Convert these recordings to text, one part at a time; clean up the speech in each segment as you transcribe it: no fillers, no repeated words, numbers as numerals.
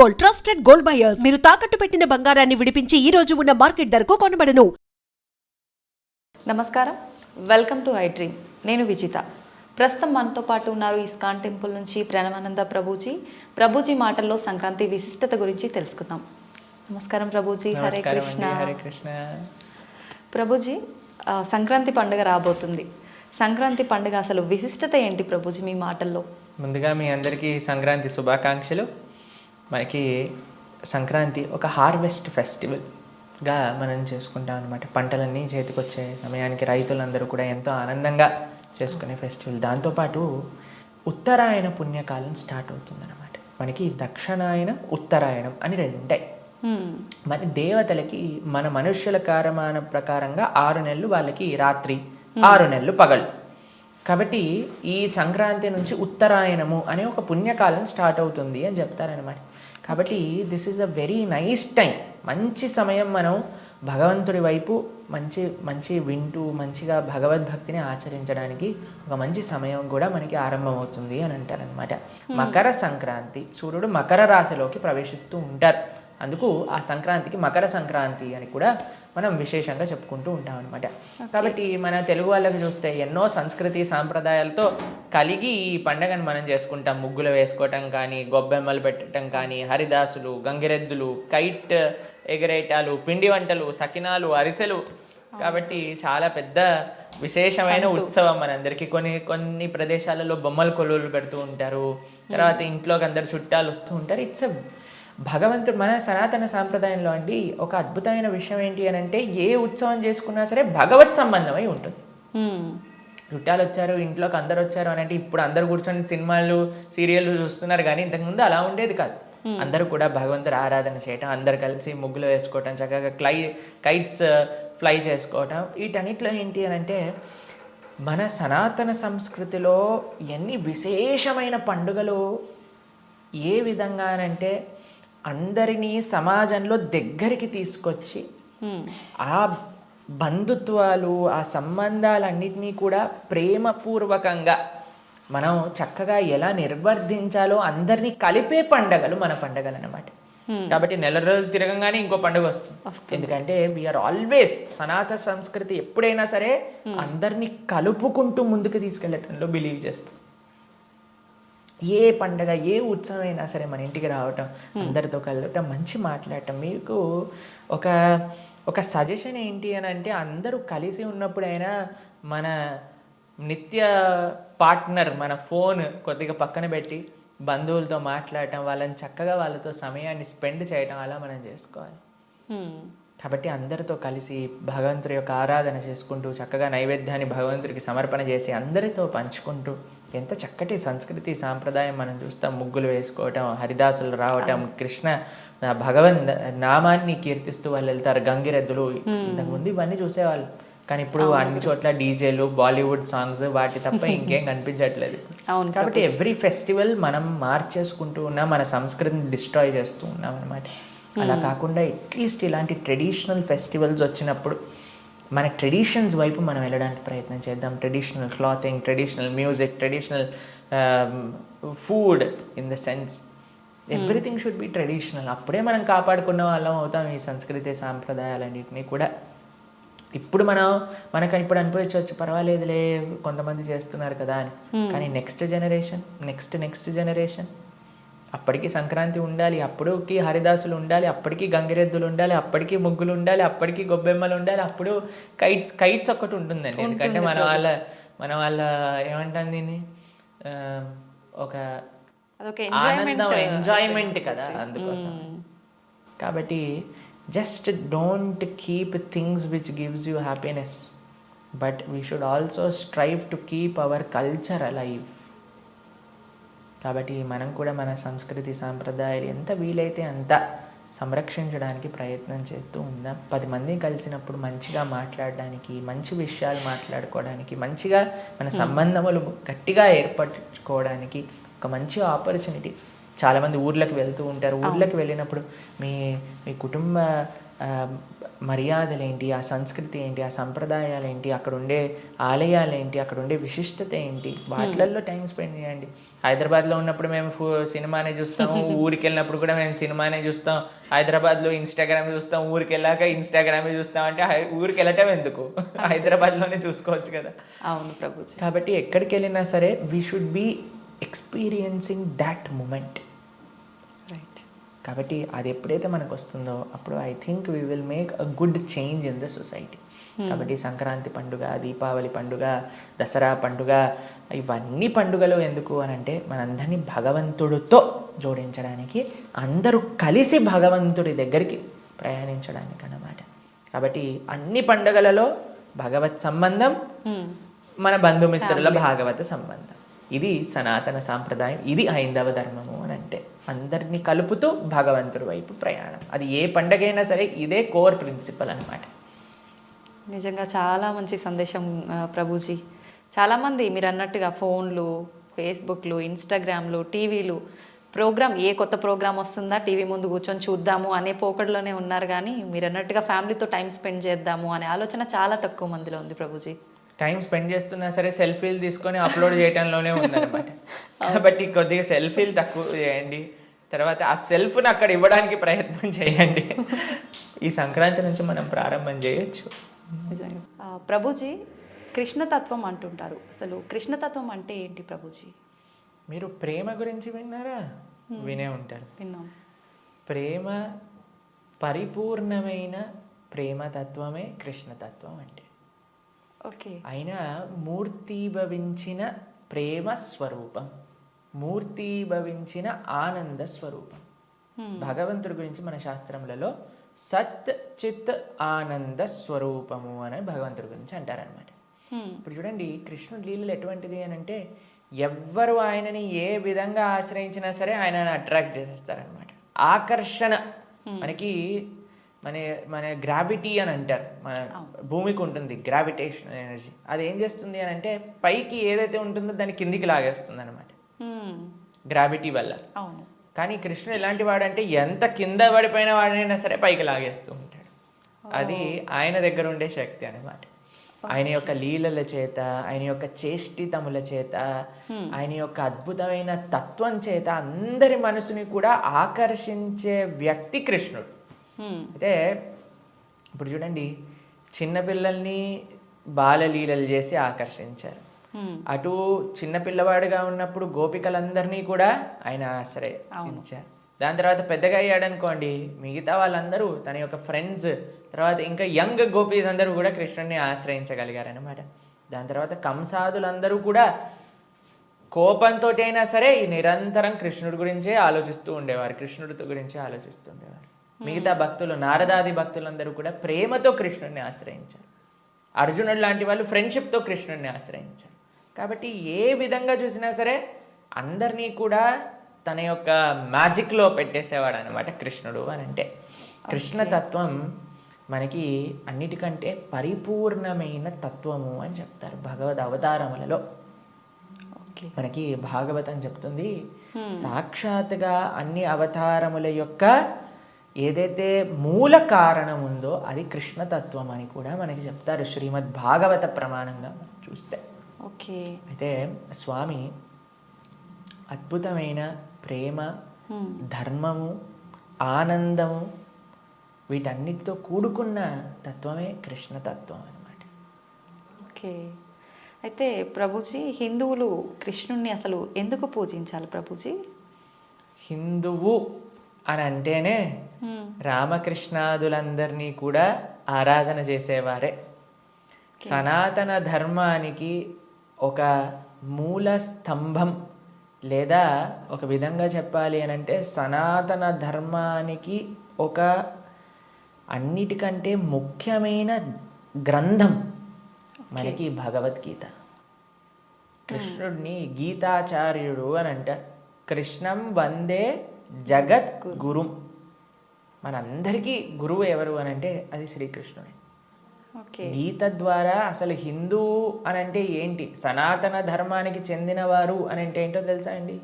Gold, trusted gold buyers. మీరు తాకట్టు పెట్టిన బంగారాన్ని విడిపించి ఈ రోజు ఉన్న మార్కెట్ ధరకు కొనబడను. నమస్కారం, వెల్కమ్ టు ఐ డ్రీమ్. నేను విజిత. ప్రస్తుతం మనతో పాటు ఉన్నారు ఇస్కాన్ టెంపుల్ నుంచి ప్రణవానంద ప్రభుజీ మాటల్లో సంక్రాంతి విశిష్టత గురించి తెలుసుకుందాం. నమస్కారం ప్రభుజీ. హరే కృష్ణ. హరే కృష్ణ. ప్రభుజీ, సంక్రాంతి పండుగ రాబోతుంది. సంక్రాంతి పండుగ అసలు విశిష్టత ఏంటి ప్రభుజీ మీ మాటల్లో? ముందుగా మీ అందరికీ సంక్రాంతి శుభాకాంక్షలు. మనకి సంక్రాంతి ఒక హార్వెస్ట్ ఫెస్టివల్గా మనం చేసుకుంటాం అనమాట. పంటలన్నీ చేతికొచ్చే సమయానికి రైతులందరూ కూడా ఎంతో ఆనందంగా చేసుకునే ఫెస్టివల్. దాంతోపాటు ఉత్తరాయణ పుణ్యకాలం స్టార్ట్ అవుతుందన్నమాట. మనకి దక్షిణాయనం ఉత్తరాయణం అని రెండుంటాయి. మన దేవతలకి మన మనుష్యుల కాలమాన ప్రకారంగా 6 నెలలు, వాళ్ళకి రాత్రి 6 నెలలు పగలు. కాబట్టి ఈ సంక్రాంతి నుంచి ఉత్తరాయణము అనే ఒక పుణ్యకాలం స్టార్ట్ అవుతుంది అని చెప్తారనమాట. కాబట్టి this is a very nice time. మంచి సమయం మనం భగవంతుడి వైపు మంచి వింటూ మంచిగా భగవద్భక్తిని ఆచరించడానికి ఒక మంచి సమయం కూడా మనకి ఆరంభమవుతుంది అని అంటారనమాట. మకర సంక్రాంతి, సూర్యుడు మకర రాశిలోకి ప్రవేశిస్తూ ఉంటారు. అందుకు ఆ సంక్రాంతికి మకర సంక్రాంతి అని కూడా మనం విశేషంగా చెప్పుకుంటూ ఉంటాం అనమాట. కాబట్టి మన తెలుగు వాళ్ళకి చూస్తే ఎన్నో సంస్కృతి సాంప్రదాయాలతో కలిగి ఈ పండగను మనం చేసుకుంటాం. ముగ్గులు వేసుకోవటం కానీ, గొబ్బెమ్మలు పెట్టడం కానీ, హరిదాసులు, గంగిరెద్దులు, కైట్ ఎగరేటాలు, పిండి వంటలు, సకినాలు, అరిసెలు. కాబట్టి చాలా పెద్ద విశేషమైన ఉత్సవం మనందరికీ. కొన్ని ప్రదేశాలలో బొమ్మల కొలువులు పెడుతూ ఉంటారు. తర్వాత ఇంట్లోకి అందరు చుట్టాలు వస్తూ ఉంటారు. ఇట్స్ భగవంతుడు మన సనాతన సాంప్రదాయంలో అండి ఒక అద్భుతమైన విషయం ఏంటి అని అంటే, ఏ ఉత్సవం చేసుకున్నా సరే భగవత్ సంబంధమై ఉంటుంది. చుట్టాలు వచ్చారు, ఇంట్లోకి అందరు వచ్చారు అని అంటే ఇప్పుడు అందరు కూర్చొని సినిమాలు సీరియళ్ళు చూస్తున్నారు, కానీ ఇంతకుముందు అలా ఉండేది కాదు. అందరూ కూడా భగవంతుడు ఆరాధన చేయటం, అందరు కలిసి ముగ్గులు వేసుకోవటం, చక్కగా కైట్స్ ఫ్లై చేసుకోవటం. వీటన్నిటిలో ఏంటి అని అంటే, మన సనాతన సంస్కృతిలో ఎన్ని విశేషమైన పండుగలు ఏ విధంగా అంటే అందరినీ సమాజంలో దగ్గరికి తీసుకొచ్చి ఆ బంధుత్వాలు, ఆ సంబంధాలన్నిటినీ కూడా ప్రేమపూర్వకంగా మనం చక్కగా ఎలా నిర్వర్తించాలో అందరినీ కలిపే పండగలు మన పండగలు అన్నమాట. కాబట్టి నెల రోజులు తిరగంగానే ఇంకో పండుగ వస్తుంది. ఎందుకంటే వీఆర్ ఆల్వేస్, సనాతన సంస్కృతి ఎప్పుడైనా సరే అందరినీ కలుపుకుంటూ ముందుకు తీసుకెళ్ళటంలో బిలీవ్ చేస్తుంది. ఏ పండగ, ఏ ఉత్సవం అయినా సరే మన ఇంటికి రావటం, అందరితో కలవటం, మంచి మాట్లాడటం. మీకు ఒక సజెషన్ ఏంటి అని అంటే, అందరూ కలిసి ఉన్నప్పుడైనా మన నిత్య పార్ట్నర్, మన ఫోన్ కొద్దిగా పక్కన పెట్టి బంధువులతో మాట్లాడటం, వాళ్ళని చక్కగా వాళ్ళతో సమయాన్ని స్పెండ్ చేయటం, అలా మనం చేసుకోవాలి. కాబట్టి అందరితో కలిసి భగవంతుడి యొక్క ఆరాధన చేసుకుంటూ చక్కగా నైవేద్యాన్ని భగవంతుడికి సమర్పణ చేసి అందరితో పంచుకుంటూ ఎంత చక్కటి సంస్కృతి సాంప్రదాయం మనం చూస్తాం. ముగ్గులు వేసుకోవటం, హరిదాసులు రావటం, కృష్ణ భగవన్ నామాన్ని కీర్తిస్తూ వాళ్ళు వెళ్తారు. గంగిరెద్దులు, ఇంతకుముందు ఇవన్నీ చూసేవాళ్ళు, కానీ ఇప్పుడు అన్ని చోట్ల డీజేలు, బాలీవుడ్ సాంగ్స్, వాటి తప్ప ఇంకేం కనిపించట్లేదు. కాబట్టి ఎవ్రీ ఫెస్టివల్ మనం మార్చేసుకుంటూ ఉన్నాం, మన సంస్కృతిని డిస్ట్రాయ్ చేస్తూ ఉన్నాం అనమాట. అలా కాకుండా అట్లీస్ట్ ఇలాంటి ట్రెడిషనల్ ఫెస్టివల్స్ వచ్చినప్పుడు మన ట్రెడిషన్స్ వైపు మనం వెళ్ళడానికి ప్రయత్నం చేద్దాం. Traditional clothing, traditional music, traditional food, in the sense everything should be traditional. అప్పుడే మనం కాపాడుకున్న వాళ్ళం అవుతాం ఈ సంస్కృతి సాంప్రదాయాలన్నింటినీ కూడా. ఇప్పుడు మనకు ఇప్పుడు అనిపించవచ్చు, పర్వాలేదులే కొంతమంది చేస్తున్నారు కదా అని. కానీ నెక్స్ట్ జనరేషన్ అప్పటికి సంక్రాంతి ఉండాలి, అప్పటికి హరిదాసులు ఉండాలి, అప్పటికి గంగిరెద్దులు ఉండాలి, అప్పటికి ముగ్గులు ఉండాలి, అప్పటికి గొబ్బెమ్మలు ఉండాలి, అప్పుడు కైట్స్ ఒక్కటి ఉంటుందండి. ఎందుకంటే మన వాళ్ళ ఏమంటాం దీన్ని, ఒక ఆనందం, ఎంజాయ్మెంట్ కదా, అందుకోసం. కాబట్టి just don't keep things which gives you happiness, but we should also strive to keep our culture alive. కాబట్టి మనం కూడా మన సంస్కృతి సాంప్రదాయాలు ఎంత వీలైతే అంత సంరక్షించడానికి ప్రయత్నం చేస్తూ ఉందాం. 10 మంది కలిసినప్పుడు మంచిగా మాట్లాడడానికి, మంచి విషయాలు మాట్లాడుకోవడానికి, మంచిగా మన సంబంధములు గట్టిగా ఏర్పరచుకోవడానికి ఒక మంచి ఆపర్చునిటీ. చాలామంది ఊర్లకు వెళ్తూ ఉంటారు. ఊర్లకు వెళ్ళినప్పుడు మీ కుటుంబ మర్యాదలు ఏంటి, ఆ సంస్కృతి ఏంటి, ఆ సంప్రదాయాలు ఏంటి, అక్కడ ఉండే ఆలయాలు ఏంటి, అక్కడ ఉండే విశిష్టత ఏంటి, వాటిల్లో టైం స్పెండ్ చేయండి. హైదరాబాద్లో ఉన్నప్పుడు మేము సినిమానే చూస్తాము, ఊరికి వెళ్ళినప్పుడు కూడా మేము సినిమానే చూస్తాం. హైదరాబాద్లో ఇన్స్టాగ్రామ్ చూస్తాం, ఊరికి వెళ్ళాక ఇన్స్టాగ్రామే చూస్తాం. అంటే ఊరికి వెళ్ళటం ఎందుకు, హైదరాబాద్లోనే చూసుకోవచ్చు కదా. అవును ప్రభుజీ. కాబట్టి ఎక్కడికి వెళ్ళినా సరే we should be experiencing that moment. Right. కాబట్టి అది ఎప్పుడైతే మనకు వస్తుందో అప్పుడు I think we will make a good change in the society. కాబట్టి సంక్రాంతి పండుగ, దీపావళి పండుగ, దసరా పండుగ, ఇవన్నీ పండుగలు ఎందుకు అని అంటే మనందరినీ భగవంతుడితో జోడించడానికి, అందరూ కలిసి భగవంతుడి దగ్గరికి ప్రయాణించడానికి అన్నమాట. కాబట్టి అన్ని పండుగలలో భగవత్ సంబంధం, మన బంధుమిత్రుల భాగవత సంబంధం, ఇది సనాతన సాంప్రదాయం, ఇది హైందవ ధర్మము అని అంటే అందరినీ కలుపుతూ భగవంతుడి వైపు ప్రయాణం. అది ఏ పండగైనా సరే ఇదే కోర్ ప్రిన్సిపల్ అన్నమాట. నిజంగా చాలా మంచి సందేశం ప్రభుజీ. చాలామంది మీరు అన్నట్టుగా ఫోన్లు, ఫేస్బుక్లు, ఇన్స్టాగ్రామ్లు, టీవీలు, ఏ కొత్త ప్రోగ్రామ్ వస్తుందా టీవీ ముందు కూర్చొని చూద్దాము అనే పోకడలోనే ఉన్నారు. కానీ మీరు అన్నట్టుగా ఫ్యామిలీతో టైం స్పెండ్ చేద్దాము అనే ఆలోచన చాలా తక్కువ మందిలో ఉంది ప్రభుజీ. టైం స్పెండ్ చేస్తున్నా సరే సెల్ఫీలు తీసుకొని అప్లోడ్ చేయడంలోనే ఉందన్నమాట. కాబట్టి కొద్దిగా సెల్ఫీలు తక్కువ చేయండి, తర్వాత ఆ సెల్ఫ్ని అక్కడ ఇవ్వడానికి ప్రయత్నం చేయండి. ఈ సంక్రాంతి నుంచి మనం ప్రారంభం చేయొచ్చు. నిజంగా ప్రభుజీ, కృష్ణతత్వం అంటుంటారు. అసలు కృష్ణతత్వం అంటే ఏంటి ప్రభుజీ? మీరు ప్రేమ గురించి విన్నారా? వినే ఉంటారు. విన్నాం. ప్రేమ, పరిపూర్ణమైన ప్రేమతత్వమే కృష్ణతత్వం అంటే. ఓకే. అయినా మూర్తీభవించిన ప్రేమ స్వరూపం, మూర్తీభవించిన ఆనంద స్వరూపం. భగవంతుడి గురించి మన శాస్త్రములలో సత్ చిత్ ఆనంద స్వరూపము అని భగవంతుడి గురించి అంటారనమాట. ఇప్పుడు చూడండి, కృష్ణుడి లీలలు ఎటువంటిది అని అంటే ఎవ్వరు ఆయనని ఏ విధంగా ఆశ్రయించినా సరే ఆయనని అట్రాక్ట్ చేసేస్తారనమాట. ఆకర్షణ, మనకి మన గ్రావిటీ అని అంటారు, మన భూమికి ఉంటుంది గ్రావిటేషన్ ఎనర్జీ. అది ఏం చేస్తుంది అని అంటే పైకి ఏదైతే ఉంటుందో దాన్ని కిందికి లాగేస్తుంది అనమాట గ్రావిటీ వల్ల. అవును. కానీ కృష్ణుడు ఎలాంటి వాడంటే ఎంత కింద పడిపోయిన వాడినైనా సరే పైకి లాగేస్తూ ఉంటాడు. అది ఆయన దగ్గర ఉండే శక్తి అనమాట. ఆయన యొక్క లీలల చేత, ఆయన యొక్క చేష్టితముల చేత, ఆయన యొక్క అద్భుతమైన తత్వం చేత అందరి మనసుని కూడా ఆకర్షించే వ్యక్తి కృష్ణుడు. అయితే ఇప్పుడు చూడండి, చిన్నపిల్లల్ని బాలలీలలు చేసి ఆకర్షించారు. అటు చిన్నపిల్లవాడుగా ఉన్నప్పుడు గోపికలందరినీ కూడా ఆయన ఆశ్రయించారు. దాని తర్వాత పెద్దగా అయ్యాడనుకోండి, మిగతా వాళ్ళందరూ తన యొక్క ఫ్రెండ్స్, తర్వాత ఇంకా యంగ్ గోపీస్ అందరూ కూడా కృష్ణుడిని ఆశ్రయించగలిగారనమాట. దాని తర్వాత కంసాదులందరూ కూడా కోపంతో అయినా సరే నిరంతరం కృష్ణుడి గురించే ఆలోచిస్తూ ఉండేవారు, కృష్ణుడితో గురించే ఆలోచిస్తూ ఉండేవారు. మిగతా భక్తులు, నారదాది భక్తులందరూ కూడా ప్రేమతో కృష్ణుడిని ఆశ్రయించారు. అర్జునుడు లాంటి వాళ్ళు ఫ్రెండ్షిప్తో కృష్ణుడిని ఆశ్రయించారు. కాబట్టి ఏ విధంగా చూసినా సరే అందరినీ కూడా తన యొక్క మ్యాజిక్లో పెట్టేసేవాడు అనమాట కృష్ణుడు అని అంటే. కృష్ణతత్వం మనకి అన్నిటికంటే పరిపూర్ణమైన తత్వము అని చెప్తారు భగవద్ అవతారములలో. మనకి భాగవతం చెప్తుంది, సాక్షాత్గా అన్ని అవతారముల యొక్క ఏదైతే మూల కారణం ఉందో అది కృష్ణతత్వం అని కూడా మనకి చెప్తారు శ్రీమద్ భాగవత ప్రమాణంగా చూస్తే. ఓకే. అయితే స్వామి అద్భుతమైన ప్రేమ, ధర్మము, ఆనందము, వీటన్నిటితో కూడుకున్న తత్వమే కృష్ణతత్వం అన్నమాట. ఓకే. అయితే ప్రభుజీ, హిందువులు కృష్ణుణ్ణి అసలు ఎందుకు పూజించాలి ప్రభుజీ? హిందువు అని అంటేనే రామకృష్ణాదులందరినీ కూడా ఆరాధన చేసేవారే. సనాతన ధర్మానికి ఒక మూల స్తంభం, లేదా ఒక విధంగా చెప్పాలి అని అంటే సనాతన ధర్మానికి ఒక అన్నిటికంటే ముఖ్యమైన గ్రంథం మనకి భగవద్గీత. కృష్ణుడిని గీతాచార్యుడు అని అంటారు. కృష్ణం వందే జగత్ గురుం. మనందరికీ గురువు ఎవరు అని అంటే అది శ్రీకృష్ణుడే. గీత ద్వారా అసలు హిందువు అని అంటే ఏంటి, సనాతన ధర్మానికి చెందినవారు అని అంటే ఏంటో తెలుసా అండి?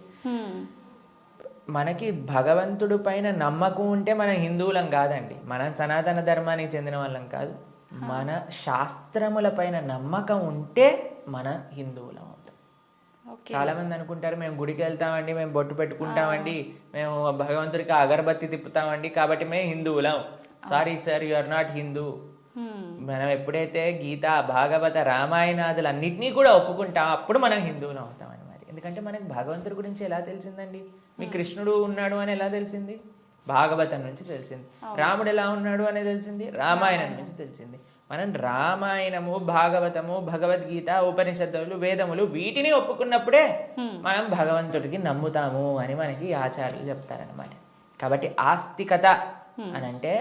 మనకి భగవంతుడి పైన నమ్మకం ఉంటే మనం హిందువులం కాదండి, మనం సనాతన ధర్మానికి చెందిన వాళ్ళం కాదు. మన శాస్త్రముల పైన నమ్మకం ఉంటే మన హిందువులం అవుతాం. ఓకే. చాలా మంది అనుకుంటారు మేము గుడికి వెళ్తామండి, మేము బొట్టు పెట్టుకుంటామండి, మేము భగవంతుడికి అగరబత్తి తిప్పుతామండి కాబట్టి మేము హిందువులం. Sorry sir, you are not Hindu. మనం ఎప్పుడైతే గీత, భాగవత, రామాయణాదులు అన్నిటినీ కూడా ఒప్పుకుంటాం అప్పుడు మనం హిందువులం అవుతాం అనమాట. ఎందుకంటే మనకి భగవంతుడి గురించి ఎలా తెలిసిందండి? మీ కృష్ణుడు ఉన్నాడు అని ఎలా తెలిసింది? భాగవతం నుంచి తెలిసింది. రాముడు ఎలా ఉన్నాడు అని తెలిసింది? రామాయణం నుంచి తెలిసింది. మనం రామాయణము, భాగవతము, భగవద్గీత, ఉపనిషత్తులు, వేదములు వీటిని ఒప్పుకున్నప్పుడే మనం భగవంతుడికి నమ్ముతాము అని మనకి ఆచార్యులు చెప్తారనమాట. కాబట్టి ఆస్తికత అని అంటే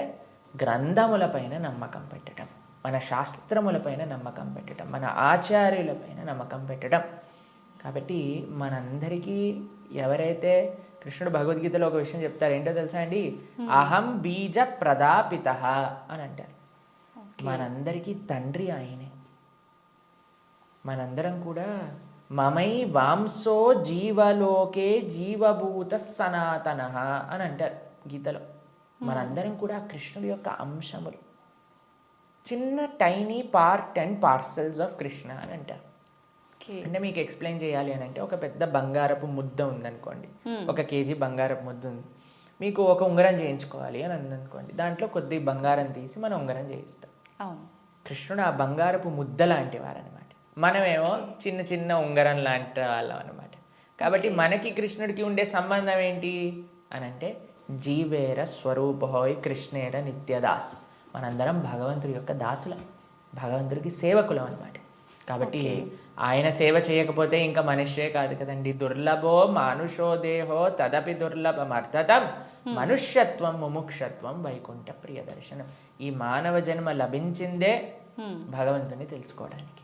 గ్రంథములపైన నమ్మకం పెట్టడం, మన శాస్త్రములపైన నమ్మకం పెట్టడం, మన ఆచార్యులపైన నమ్మకం పెట్టడం. కాబట్టి మనందరికీ ఎవరైతే కృష్ణుడు భగవద్గీతలో ఒక విషయం చెప్తారు, ఏంటో తెలుసా అండి? అహం బీజ ప్రదాపిత అని అంటారు. మనందరికీ తండ్రి ఆయనే. మనందరం కూడా మమై వాంసో జీవలోకే జీవభూత సనాతన అని అంటారు గీతలో. మనందరం కూడా కృష్ణుడి యొక్క అంశములు, చిన్న tiny part and parcels of Krishna అని అంటారు. అంటే మీకు ఎక్స్ప్లెయిన్ చేయాలి అని అంటే, ఒక పెద్ద బంగారపు ముద్ద ఉందనుకోండి, 1 kg బంగారపు ముద్ద ఉంది, మీకు ఒక ఉంగరం చేయించుకోవాలి అని అందనుకోండి, దాంట్లో కొద్ది బంగారం తీసి మనం ఉంగరం చేయిస్తాం. కృష్ణుడు ఆ బంగారపు ముద్ద లాంటి వారు అనమాట, మనమేమో చిన్న చిన్న ఉంగరం లాంటి వాళ్ళం అనమాట. కాబట్టి మనకి కృష్ణుడికి ఉండే సంబంధం ఏంటి అని అంటే, జీవేర స్వరూపహోయ్ కృష్ణేర నిత్యదాస్. మనందరం భగవంతుడి యొక్క దాసులం, భగవంతుడికి సేవకులం అనమాట. కాబట్టి ఆయన సేవ చేయకపోతే ఇంకా మనుష్యే కాదు కదండి. దుర్లభో మానుషో దేహో తదపి దుర్లభమర్థతం మనుష్యత్వం ముముక్షత్వం వైకుంఠ ప్రియ దర్శనం. ఈ మానవ జన్మ లభించిందే భగవంతుని తెలుసుకోవడానికి.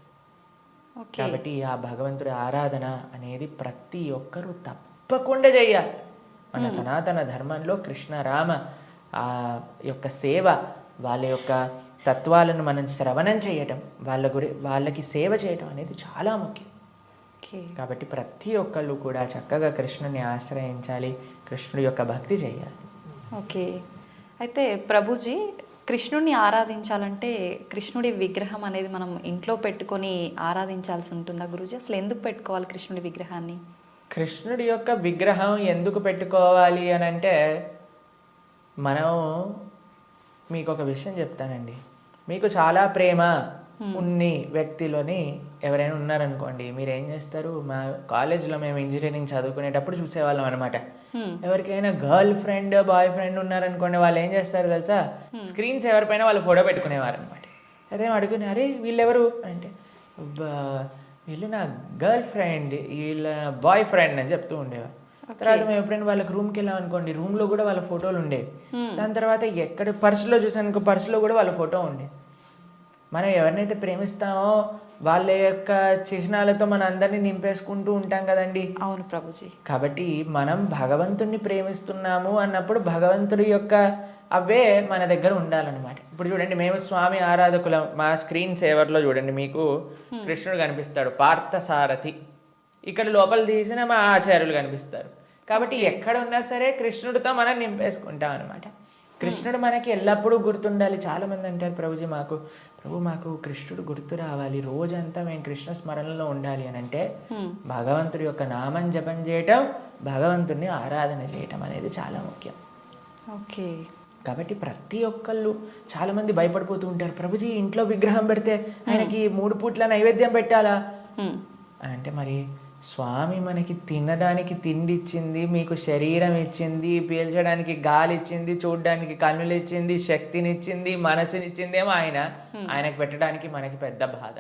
కాబట్టి ఆ భగవంతుడి ఆరాధన అనేది ప్రతి ఒక్కరూ తప్పకుండా చేయాలి. మన సనాతన ధర్మంలో కృష్ణ రామ ఆ యొక్క సేవ, వాళ్ళ యొక్క తత్వాలను మనం శ్రవణం చేయటం, వాళ్ళకి సేవ చేయటం అనేది చాలా ముఖ్యం. కాబట్టి ప్రతి ఒక్కళ్ళు కూడా చక్కగా కృష్ణుని ఆశ్రయించాలి, కృష్ణుడి యొక్క భక్తి చేయాలి. ఓకే. అయితే ప్రభుజీ, కృష్ణుడిని ఆరాధించాలంటే కృష్ణుడి విగ్రహం అనేది మనం ఇంట్లో పెట్టుకొని ఆరాధించాల్సి ఉంటుందా గురూజీ? అసలు ఎందుకు పెట్టుకోవాలి కృష్ణుడి విగ్రహాన్ని? కృష్ణుడి యొక్క విగ్రహం ఎందుకు పెట్టుకోవాలి అని అంటే, మనం మీకు ఒక విషయం చెప్తానండి. మీకు చాలా ప్రేమ ఉన్ని వ్యక్తిలోని ఎవరైనా ఉన్నారనుకోండి, మీరు ఏం చేస్తారు? మా కాలేజ్లో మేము ఇంజనీరింగ్ చదువుకునేటప్పుడు చూసేవాళ్ళం అనమాట. ఎవరికైనా గర్ల్ ఫ్రెండ్, బాయ్ ఫ్రెండ్ ఉన్నారనుకోండి, వాళ్ళు ఏం చేస్తారు తెలుసా? స్క్రీన్స్ ఎవరిపైన వాళ్ళు ఫోటో పెట్టుకునేవారు అనమాట. అదే అడుగుని, అరే వీళ్ళెవరు అంటే, వీళ్ళు నా గర్ల్ ఫ్రెండ్, వీళ్ళ బాయ్ ఫ్రెండ్ అని చెప్తూ ఉండేవారు. తర్వాత మేము ఎప్పుడైనా వాళ్ళకి రూమ్కి వెళ్ళాం అనుకోండి, రూమ్లో కూడా వాళ్ళ ఫోటోలు ఉండేవి. దాని తర్వాత ఎక్కడ పర్సులో చూసానుకో, పర్సులో కూడా వాళ్ళ ఫోటో ఉండేది. మనం ఎవరినైతే ప్రేమిస్తామో వాళ్ళ యొక్క చిహ్నాలతో మన అందరినీ నింపేసుకుంటూ ఉంటాం కదండి. అవును ప్రభుజీ. కాబట్టి మనం భగవంతుణ్ణి ప్రేమిస్తున్నాము అన్నప్పుడు భగవంతుడి యొక్క అవే మన దగ్గర ఉండాలన్నమాట. ఇప్పుడు చూడండి, మేము స్వామి ఆరాధకులం. మా స్క్రీన్ సేవర్లో చూడండి, మీకు కృష్ణుడు కనిపిస్తాడు, పార్థసారథి. ఇక్కడ లోపల తీసిన మా ఆచార్యులు కనిపిస్తారు. కాబట్టి ఎక్కడ ఉన్నా సరే కృష్ణుడితో మనం నింపేసుకుంటాం అనమాట. కృష్ణుడు మనకి ఎల్లప్పుడూ గుర్తుండాలి. చాలామంది అంటారు, ప్రభుజీ మాకు కృష్ణుడు గుర్తు రావాలి, రోజంతా మేము కృష్ణ స్మరణలో ఉండాలి అని అంటే, భగవంతుడి యొక్క నామం జపం చేయటం, భగవంతుడిని ఆరాధన చేయటం అనేది చాలా ముఖ్యం. ఓకే. కాబట్టి ప్రతి ఒక్కళ్ళు చాలామంది భయపడిపోతూ ఉంటారు, ప్రభుజీ ఇంట్లో విగ్రహం పెడితే ఆయనకి 3 పూట్ల నైవేద్యం పెట్టాలా అంటే, మరి స్వామి మనకి తినడానికి తిండి ఇచ్చింది, మీకు శరీరం ఇచ్చింది, పీల్చడానికి గాలి ఇచ్చింది, చూడడానికి కన్నులు ఇచ్చింది, శక్తినిచ్చింది, మనసునిచ్చిందేమో ఆయనకు పెట్టడానికి మనకి పెద్ద బాధ.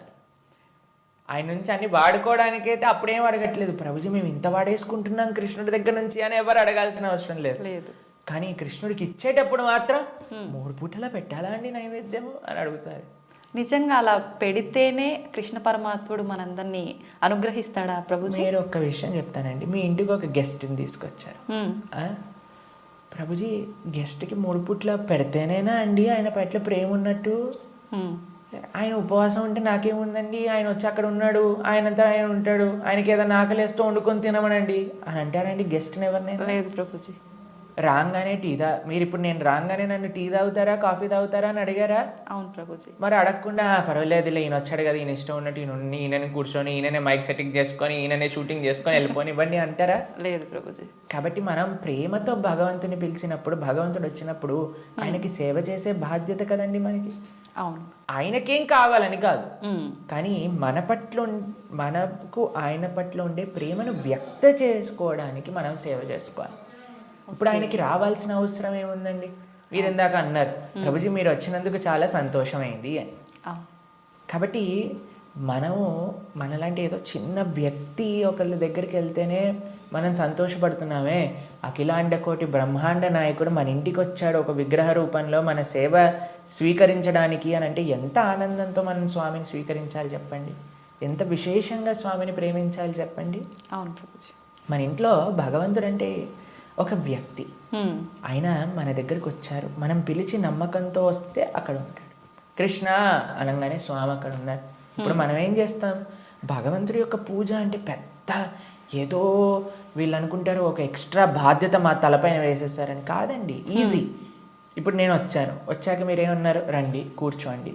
ఆయన నుంచి అన్ని వాడుకోవడానికైతే అప్పుడేం అడగట్లేదు, ప్రభుజీ మేము ఇంత వాడేసుకుంటున్నాం కృష్ణుడి దగ్గర నుంచి అని ఎవరు అడగాల్సిన అవసరం లేదు. కానీ కృష్ణుడికి ఇచ్చేటప్పుడు మాత్రం 3 పూటలా పెట్టాలా అండి నైవేద్యము అని అడుగుతారు. నిజంగా అలా పెడితేనే కృష్ణ పరమాత్ముడు మనందరినీ అనుగ్రహిస్తాడా ప్రభుజీ? మీరు ఒక్క విషయం చెప్తానండి. మీ ఇంటికి ఒక గెస్ట్ని తీసుకొచ్చారు, ప్రభుజీ గెస్ట్కి 3 పూట్ల పెడితేనేనా అండి ఆయన పట్ల ప్రేమ ఉన్నట్టు? ఆయన ఉపవాసం ఉంటే నాకేముందండి, ఆయన వచ్చి అక్కడ ఉన్నాడు, ఆయనంతా ఆయన ఉంటాడు, ఆయనకి ఏదైనా ఆకలేస్తూ వండుకొని తినమనండి అని అంటారండి గెస్ట్ని ఎవరినైనా? లేదు ప్రభుజీ. రాగానే మీరు ఇప్పుడు నేను రాగానే నన్ను టీ తాగుతారా కాఫీ తాగుతారా అని అడిగారా? అవును ప్రభుజీ. మరి అడగకుండా పర్వాలేదులే ఈయన వచ్చాడు కదా, ఈయన ఇష్టం ఉన్నట్టు ఈయన ఉండి ఈయనని కూర్చొని ఈయననే మైక్ సెట్టింగ్ చేసుకొని ఈయననే షూటింగ్ చేసుకొని వెళ్ళిపోని ఇవ్వండి అంటారా? లేదు ప్రభుజీ. కాబట్టి మనం ప్రేమతో భగవంతుని పిలిచినప్పుడు, భగవంతుడు వచ్చినప్పుడు ఆయనకి సేవ చేసే బాధ్యత కదండి మనకి. అవును. ఆయనకేం కావాలని కాదు, కానీ మనకు ఆయన పట్ల ఉండే ప్రేమను వ్యక్త చేసుకోవడానికి మనం సేవ చేసుకోవాలి. ఇప్పుడు ఆయనకి రావాల్సిన అవసరం ఏముందండి? మీరు ఇందాక అన్నారు, ప్రభుజీ మీరు వచ్చినందుకు చాలా సంతోషమైంది అని. కాబట్టి మనము మనలాంటి ఏదో చిన్న వ్యక్తి ఒకళ్ళ దగ్గరికి వెళ్తేనే మనం సంతోషపడుతున్నామే, అఖిలాండ కోటి బ్రహ్మాండ నాయకుడు మన ఇంటికి వచ్చాడు ఒక విగ్రహ రూపంలో మన సేవ స్వీకరించడానికి అని అంటే ఎంత ఆనందంతో మనం స్వామిని స్వీకరించాలి చెప్పండి, ఎంత విశేషంగా స్వామిని ప్రేమించాలి చెప్పండి. అవును ప్రభుజీ. మన ఇంట్లో భగవంతుడు అంటే ఒక వ్యక్తి, ఆయన మన దగ్గరికి వచ్చారు, మనం పిలిచి నమ్మకంతో వస్తే అక్కడ ఉంటాడు. కృష్ణ అనగానే స్వామి అక్కడ ఉన్నారు. ఇప్పుడు మనం ఏం చేస్తాం, భగవంతుడి యొక్క పూజ అంటే పెద్ద ఏదో వీళ్ళు అనుకుంటారు ఒక ఎక్స్ట్రా బాధ్యత మా తలపైన వేసేస్తారని. కాదండి, ఈజీ. ఇప్పుడు నేను వచ్చాక మీరేమన్నారు, రండి కూర్చోండి,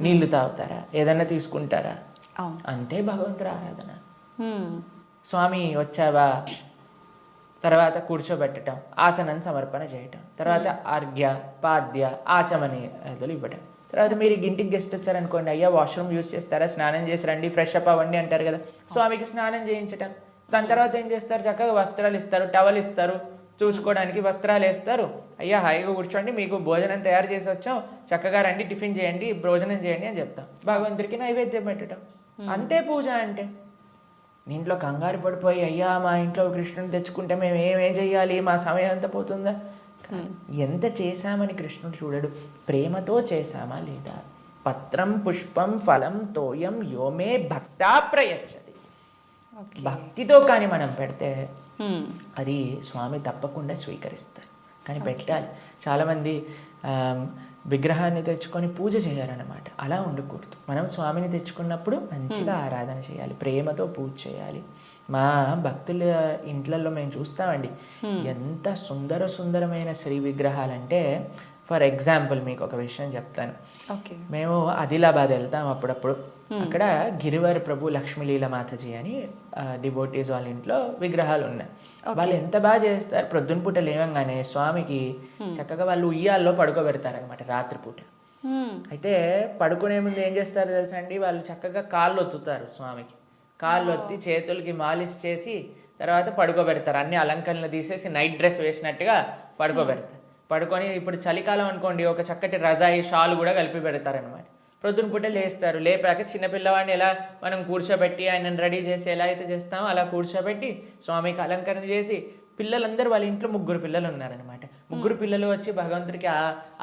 నీళ్లు తాగుతారా, ఏదన్నా తీసుకుంటారా, అంతే భగవంతుడి ఆరాధన. స్వామి వచ్చావా, తర్వాత కూర్చోబెట్టడం, ఆసనం సమర్పణ చేయటం, తర్వాత అర్ఘ్య పాద్య ఆచమనీయాదులు ఇవ్వటం. తర్వాత మీరు ఇంటికి గెస్ట్ వచ్చారనుకోండి, అయ్యా వాష్రూమ్ యూజ్ చేస్తారా, స్నానం చేసి రండి, ఫ్రెష్ అప్ అవ్వండి అంటారు కదా, స్వామికి స్నానం చేయించటం. దాని తర్వాత ఏం చేస్తారు, చక్కగా వస్త్రాలు ఇస్తారు, టవల్ ఇస్తారు, చూసుకోవడానికి వస్త్రాలు వేస్తారు. అయ్యా హాయిగా కూర్చోండి, మీకు భోజనం తయారు చేసి వచ్చాం, చక్కగా రండి, టిఫిన్ చేయండి, భోజనం చేయండి అని చెప్తాం. భగవంతుడికి నైవేద్యం పెట్టడం, అంతే పూజ అంటే. ఇంట్లో కంగారు పడిపోయి అయ్యా మా ఇంట్లో కృష్ణుని తెచ్చుకుంటే మేము ఏమేం చెయ్యాలి, మా సమయం అంతా పోతుందా? ఎంత చేశామని కృష్ణుడు చూడడు, ప్రేమతో చేశామా లేదా. పత్రం పుష్పం ఫలం తోయం యోమే భక్తా ప్రయచ్చతి. భక్తితో కానీ మనం పెడితే అది స్వామి తప్పకుండా స్వీకరిస్తారు. కానీ పెట్టాలి. చాలామంది విగ్రహాన్ని తెచ్చుకొని పూజ చేయాలన్నమాట. అలా ఉండకూడదు. మనం స్వామిని తెచ్చుకున్నప్పుడు మంచిగా ఆరాధన చేయాలి, ప్రేమతో పూజ చేయాలి. మా భక్తుల ఇంట్లలో మేము చూస్తామండి, ఎంత సుందరమైన శ్రీ విగ్రహాలంటే. ఫర్ ఎగ్జాంపుల్ మీకు ఒక విషయం చెప్తాను. మేము ఆదిలాబాద్ వెళ్తాం అప్పుడప్పుడు. అక్కడ గిరివర్ ప్రభు లక్ష్మీలీల మాతాజీ అని డివోటీస్ వాళ్ళ ఇంట్లో విగ్రహాలు ఉన్నాయి. వాళ్ళు ఎంత బాగా చేస్తారు, ప్రొద్దున పూట లేవంగానే స్వామికి చక్కగా వాళ్ళు ఉయ్యాల్లో పడుకోబెడతారనమాట రాత్రిపూట. అయితే పడుకునే ముందు ఏం చేస్తారు తెలుసా అండి, వాళ్ళు చక్కగా కాళ్ళు ఒత్తుతారు స్వామికి. కాళ్ళు ఒత్తి చేతులకి మాలిష్ చేసి తర్వాత పడుకోబెడతారు. అన్ని అలంకరణలు తీసేసి నైట్ డ్రెస్ వేసినట్టుగా పడుకోబెడతారు. పడుకొని ఇప్పుడు చలికాలం అనుకోండి, ఒక చక్కటి రజాయి షాల్ కూడా కలిపి పెడతారనమాట. ప్రొద్దున పూట లేస్తారు. లేపాక చిన్నపిల్లవాడిని ఎలా మనం కూర్చోబెట్టి ఆయనను రెడీ చేసి ఎలా అయితే చేస్తామో అలా కూర్చోబెట్టి స్వామికి అలంకరణ చేసి, పిల్లలందరూ వాళ్ళ ఇంట్లో 3 పిల్లలు ఉన్నారనమాట. 3 పిల్లలు వచ్చి భగవంతుడికి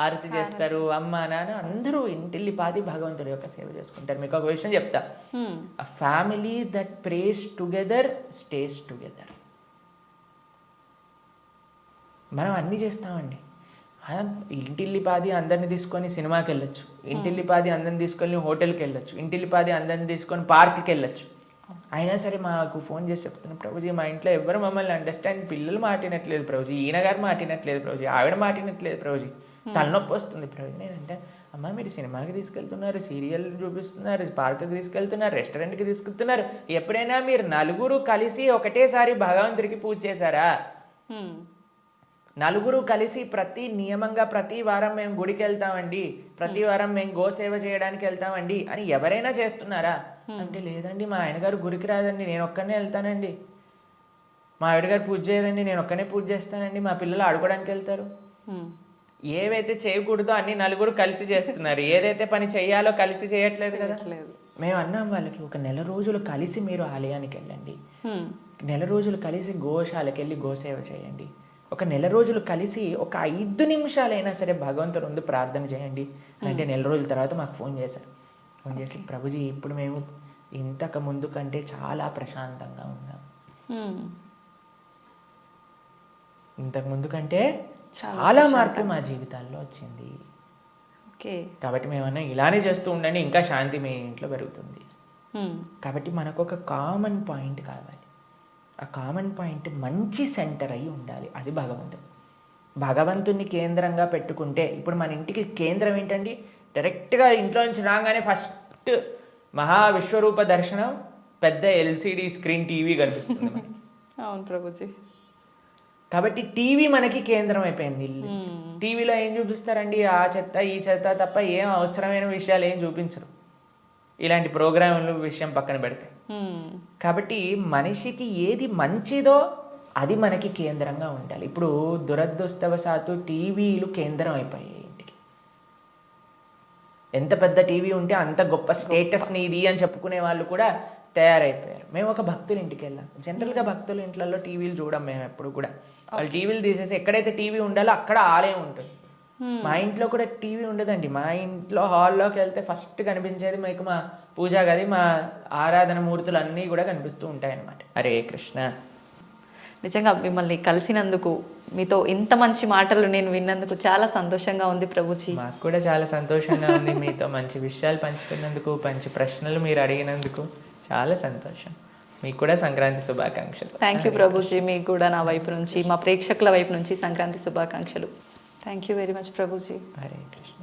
ఆరతి చేస్తారు. అమ్మ నాన్న అందరూ ఇంటిల్లిపాది భగవంతుడి యొక్క సేవ చేసుకుంటారు. మీకు ఒక విషయం చెప్తా, a family that praise together stays together. మనం అన్నీ చేస్తామండి. ఇంటిల్లిపాది అందరిని తీసుకొని సినిమాకి వెళ్ళొచ్చు, ఇంటిల్లిపాది అందరిని తీసుకొని హోటల్కి వెళ్ళొచ్చు, ఇంటిల్లిపాది అందరిని తీసుకొని పార్క్కి వెళ్ళొచ్చు. అయినా సరే మాకు ఫోన్ చేసి చెప్తున్నాం, ప్రభుజీ మా ఇంట్లో ఎవరు మమ్మల్ని అండర్స్టాండ్, పిల్లలు మాటినట్లేదు ప్రభుజీ, ఈయన గారు మాటినట్లేదు ప్రభుజీ, ఆవిడ మాటినట్లేదు ప్రభుజీ, తలనొప్పి వస్తుంది ప్రభుజీ. నేనంటే అమ్మ మీరు సినిమాకి తీసుకెళ్తున్నారు, సీరియల్ చూపిస్తున్నారు, పార్క్కి తీసుకెళ్తున్నారు, రెస్టారెంట్కి తీసుకెళ్తున్నారు, ఎప్పుడైనా మీరు నలుగురు కలిసి ఒకటేసారి భగవంతుడికి పూజ చేశారా? నలుగురు కలిసి నియమంగా ప్రతి వారం మేము గుడికి వెళ్తామండి, ప్రతి వారం మేము గోసేవ చేయడానికి వెళ్తామండి అని ఎవరైనా చేస్తున్నారా అంటే, లేదండి మా ఆయన గారు గుడికి రాదండి, నేను ఒక్కనే వెళ్తానండి, మా ఆవిడ గారు పూజ చేయదండి, నేను ఒక్కనే పూజ చేస్తానండి, మా పిల్లలు ఆడుకోవడానికి వెళ్తారు. ఏవైతే చేయకూడదో అన్ని నలుగురు కలిసి చేస్తున్నారు, ఏదైతే పని చెయ్యాలో కలిసి చేయట్లేదు కదా. మేము అన్నాం వాళ్ళకి, ఒక నెల రోజులు కలిసి మీరు ఆలయానికి వెళ్ళండి, నెల రోజులు కలిసి గోశాలకు వెళ్ళి గోసేవ చేయండి, ఒక నెల రోజులు కలిసి ఒక 5 నిమిషాలైనా సరే భగవంతుడు ముందు ప్రార్థన చేయండి అంటే, నెల రోజుల తర్వాత మాకు ఫోన్ చేశారు. ఫోన్ చేసి ప్రభుజీ ఇప్పుడు మేము ఇంతకు ముందు కంటే చాలా ప్రశాంతంగా ఉన్నాం, ఇంతకు ముందు కంటే చాలా మార్పు మా జీవితాల్లో వచ్చింది. ఓకే. కాబట్టి మేమన్నా ఇలానే చేస్తూ ఉండండి, ఇంకా శాంతి మీ ఇంట్లో పెరుగుతుంది. కాబట్టి మనకు ఒక కామన్ పాయింట్ కావాలి. ఆ కామన్ పాయింట్ మంచి సెంటర్ అయి ఉండాలి. అది భగవంతుడు. భగవంతుని కేంద్రంగా పెట్టుకుంటే, ఇప్పుడు మన ఇంటికి కేంద్రం ఏంటండి? డైరెక్ట్గా ఇంట్లో నుంచి రాగానే ఫస్ట్ మహావిశ్వరూప దర్శనం, పెద్ద ఎల్సిడి స్క్రీన్ టీవీ కనిపిస్తుంది మనకి. అవును ప్రభుజీ. కాబట్టి టీవీ మనకి కేంద్రం అయిపోయింది. ఇల్లు టీవీలో ఏం చూపిస్తారండి? ఆ చెత్త ఈ చెత్త తప్ప ఏం అవసరమైన విషయాలు ఏం చూపించరు, ఇలాంటి ప్రోగ్రాంలు విషయం పక్కన పెడితే. కాబట్టి మనిషికి ఏది మంచిదో అది మనకి కేంద్రంగా ఉండాలి. ఇప్పుడు దురదృష్టవశాత్తు టీవీలు కేంద్రం అయిపోయాయి ఇంటికి. ఎంత పెద్ద టీవీ ఉంటే అంత గొప్ప స్టేటస్ నీది అని చెప్పుకునే వాళ్ళు కూడా తయారైపోయారు. మేము ఒక భక్తుల ఇంటికి వెళ్ళాం. జనరల్గా భక్తుల ఇంట్లలో టీవీలు చూడం మేము ఎప్పుడు కూడా. వాళ్ళు టీవీలు తీసేసి ఎక్కడైతే టీవీ ఉండాలో అక్కడ ఆలయం ఉంటుంది. మా ఇంట్లో కూడా టీవీ ఉండదండి. మా ఇంట్లో హాల్లోకి వెళ్తే ఫస్ట్ కనిపించేది మీకు మా పూజా గది, మా ఆరాధన మూర్తులు అన్నీ కూడా కనిపిస్తూ ఉంటాయి అన్నమాట. హరే కృష్ణ. నిజంగా మిమ్మల్ని కలిసినందుకు, మీతో ఇంత మంచి మాటలు నేను విన్నందుకు చాలా సంతోషంగా ఉంది ప్రభుజీ. మాకు కూడా చాలా సంతోషంగా ఉంది మీతో మంచి విషయాలు పంచుకున్నందుకు, మంచి ప్రశ్నలు మీరు అడిగినందుకు చాలా సంతోషం. మీకు కూడా సంక్రాంతి శుభాకాంక్షలు. Thank you Prabhuji. మీకు కూడా నా వైపు నుంచి, మా ప్రేక్షకుల వైపు నుంచి సంక్రాంతి శుభాకాంక్షలు. Thank you very much Prabhuji. Hare Krishna.